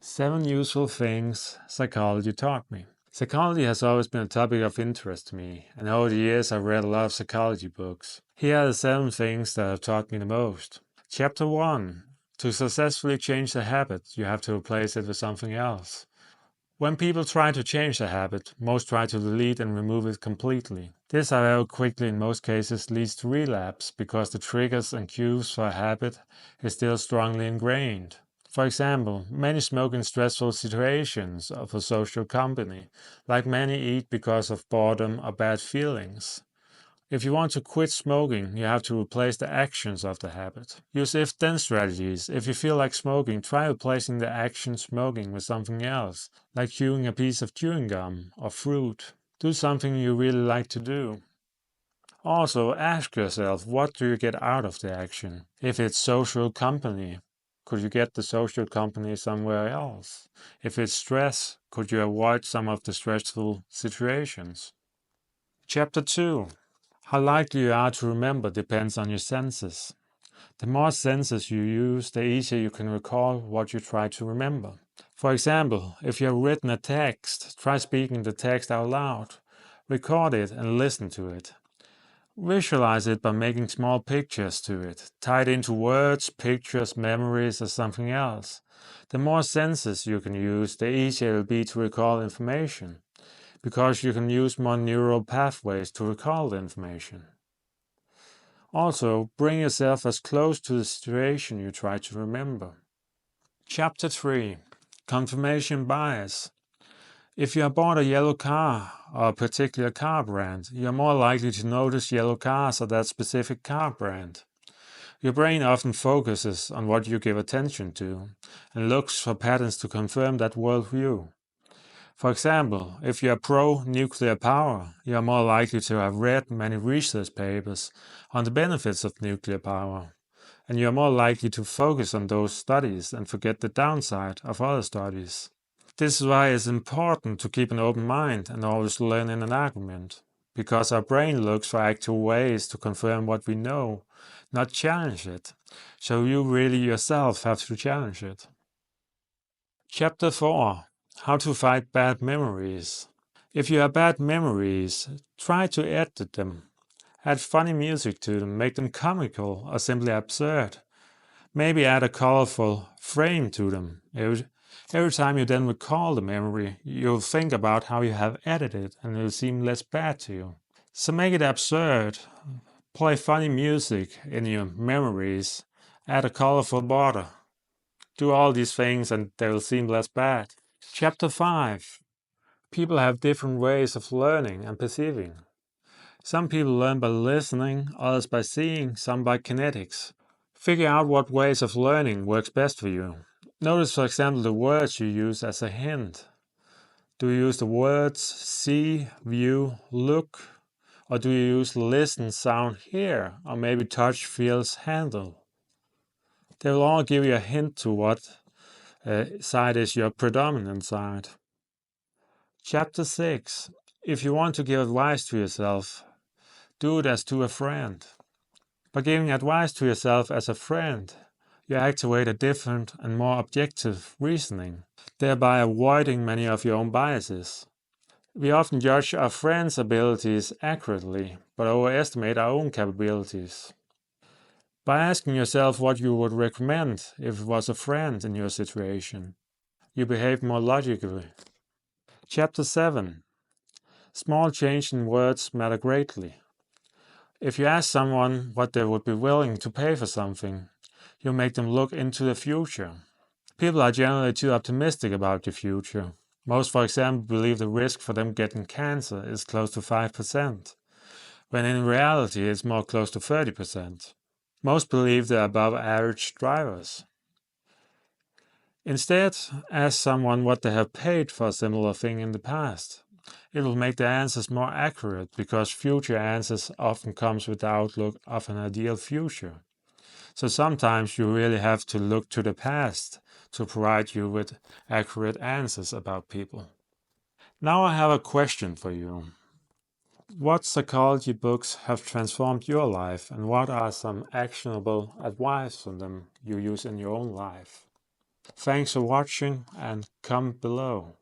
7 useful things psychology taught me. Psychology has always been a topic of interest to me, and over the years I've read a lot of psychology books. Here are the 7 things that have taught me the most. Chapter 1. To successfully change a habit, you have to replace it with something else. When people try to change a habit, most try to delete and remove it completely. This, however, quickly in most cases leads to relapse because the triggers and cues for a habit is still strongly ingrained. For example, many smoke in stressful situations of a social company, like many eat because of boredom or bad feelings. If you want to quit smoking, you have to replace the actions of the habit. Use if-then strategies. If you feel like smoking, try replacing the action smoking with something else, like chewing a piece of chewing gum or fruit. Do something you really like to do. Also, ask yourself, what do you get out of the action? If it's social company, could you get the social company somewhere else? If it's stress, could you avoid some of the stressful situations? Chapter 2. How likely you are to remember depends on your senses. The more senses you use, the easier you can recall what you try to remember. For example, if you have written a text, try speaking the text out loud. Record it and listen to it. Visualize it by making small pictures to it, tied into words, pictures, memories, or something else. The more senses you can use, the easier it will be to recall information, because you can use more neural pathways to recall the information. Also, bring yourself as close to the situation you try to remember. Chapter 3. Confirmation bias. If you have bought a yellow car or a particular car brand, you are more likely to notice yellow cars of that specific car brand. Your brain often focuses on what you give attention to and looks for patterns to confirm that worldview. For example, if you are pro-nuclear power, you are more likely to have read many research papers on the benefits of nuclear power, and you are more likely to focus on those studies and forget the downside of other studies. This is why it's important to keep an open mind and always learn in an argument, because our brain looks for actual ways to confirm what we know, not challenge it. So you really yourself have to challenge it. Chapter 4. How to fight bad memories. If you have bad memories, try to edit them. Add funny music to them, make them comical or simply absurd. Maybe add a colorful frame to them. Every time you then recall the memory, you'll think about how you have edited and it'll seem less bad to you. So make it absurd. Play funny music in your memories. Add a colorful border. Do all these things and they will seem less bad. Chapter 5. People have different ways of learning and perceiving. Some people learn by listening, others by seeing, some by kinetics. Figure out what ways of learning works best for you. Notice, for example, the words you use as a hint. Do you use the words see, view, look? Or do you use listen, sound, hear? Or maybe touch, feels, handle? They will all give you a hint to what side is your predominant side. Chapter 6. If you want to give advice to yourself, do it as to a friend. By giving advice to yourself as a friend, you activate a different and more objective reasoning, thereby avoiding many of your own biases. We often judge our friends' abilities accurately, but overestimate our own capabilities. By asking yourself what you would recommend if it was a friend in your situation, you behave more logically. Chapter 7. Small change in words matter greatly. If you ask someone what they would be willing to pay for something, you make them look into the future. People are generally too optimistic about the future. Most, for example, believe the risk for them getting cancer is close to 5%, when in reality it's more close to 30%. Most believe they're above average drivers. Instead, ask someone what they have paid for a similar thing in the past. It will make the answers more accurate because future answers often comes with the outlook of an ideal future. So sometimes you really have to look to the past to provide you with accurate answers about people. Now I have a question for you. What psychology books have transformed your life and what are some actionable advice from them you use in your own life? Thanks for watching and comment below.